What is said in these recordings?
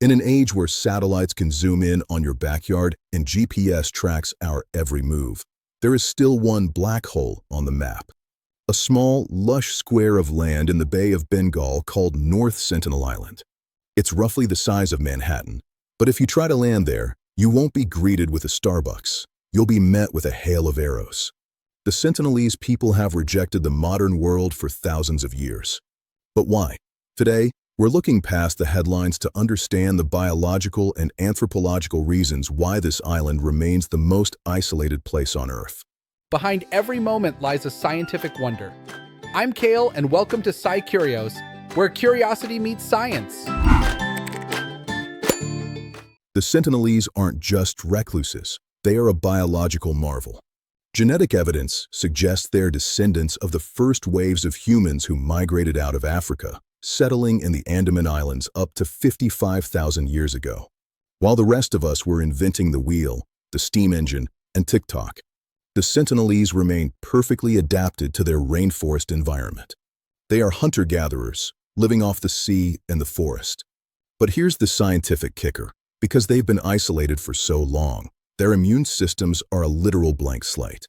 In an age where satellites can zoom in on your backyard and GPS tracks our every move, there is still one black hole on the map. A small, lush square of land in the Bay of Bengal called North Sentinel Island. It's roughly the size of Manhattan, but if you try to land there, you won't be greeted with a Starbucks. You'll be met with a hail of arrows. The Sentinelese people have rejected the modern world for thousands of years. But why? Today, we're looking past the headlines to understand the biological and anthropological reasons why this island remains the most isolated place on Earth. Behind every moment lies a scientific wonder. I'm Kale, and welcome to SciCurios, where curiosity meets science. The Sentinelese aren't just recluses. They are a biological marvel. Genetic evidence suggests they're descendants of the first waves of humans who migrated out of Africa, settling in the Andaman Islands up to 55,000 years ago. While the rest of us were inventing the wheel, the steam engine, and TikTok, the Sentinelese remain perfectly adapted to their rainforest environment. They are hunter-gatherers, living off the sea and the forest. But here's the scientific kicker. Because they've been isolated for so long, their immune systems are a literal blank slate.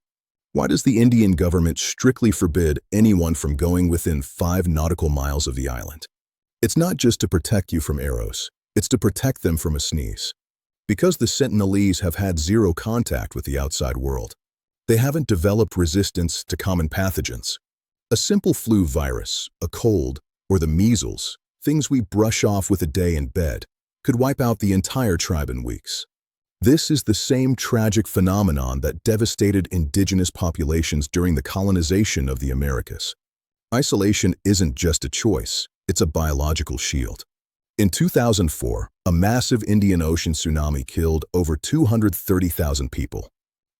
Why does the Indian government strictly forbid anyone from going within 5 nautical miles of the island? It's not just to protect you from arrows, it's to protect them from a sneeze. Because the Sentinelese have had zero contact with the outside world, they haven't developed resistance to common pathogens. A simple flu virus, a cold, or the measles, things we brush off with a day in bed, could wipe out the entire tribe in weeks. This is the same tragic phenomenon that devastated indigenous populations during the colonization of the Americas. Isolation isn't just a choice, it's a biological shield. In 2004, a massive Indian Ocean tsunami killed over 230,000 people.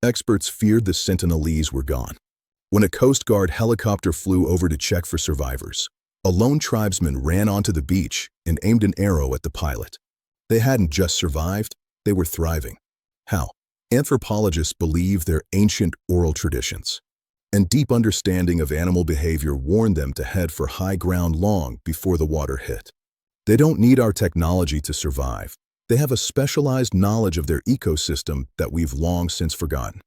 Experts feared the Sentinelese were gone. When a Coast Guard helicopter flew over to check for survivors, a lone tribesman ran onto the beach and aimed an arrow at the pilot. They hadn't just survived, they were thriving. How? Anthropologists believe their ancient oral traditions and deep understanding of animal behavior warned them to head for high ground long before the water hit. They don't need our technology to survive. They have a specialized knowledge of their ecosystem that we've long since forgotten.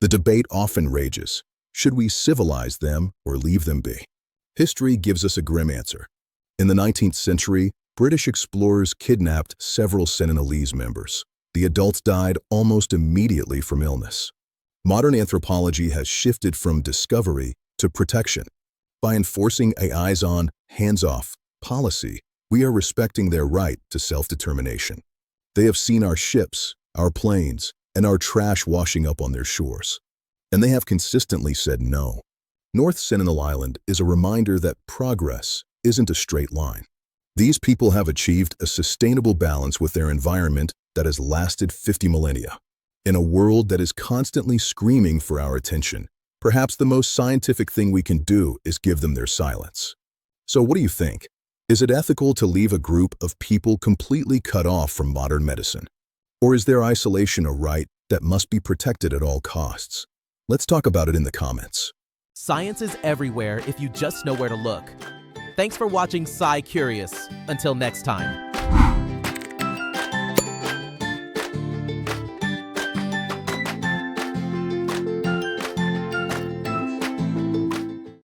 The debate often rages. Should we civilize them or leave them be? History gives us a grim answer. In the 19th century, British explorers kidnapped several Sentinelese members. The adults died almost immediately from illness. Modern anthropology has shifted from discovery to protection. By enforcing a eyes-on, hands-off policy, we are respecting their right to self-determination. They have seen our ships, our planes, and our trash washing up on their shores. And they have consistently said no. North Sentinel Island is a reminder that progress isn't a straight line. These people have achieved a sustainable balance with their environment that has lasted 50 millennia. In a world that is constantly screaming for our attention, perhaps the most scientific thing we can do is give them their silence. So what do you think? Is it ethical to leave a group of people completely cut off from modern medicine? Or is their isolation a right that must be protected at all costs? Let's talk about it in the comments. Science is everywhere if you just know where to look. Thanks for watching SciCurious. Until next time.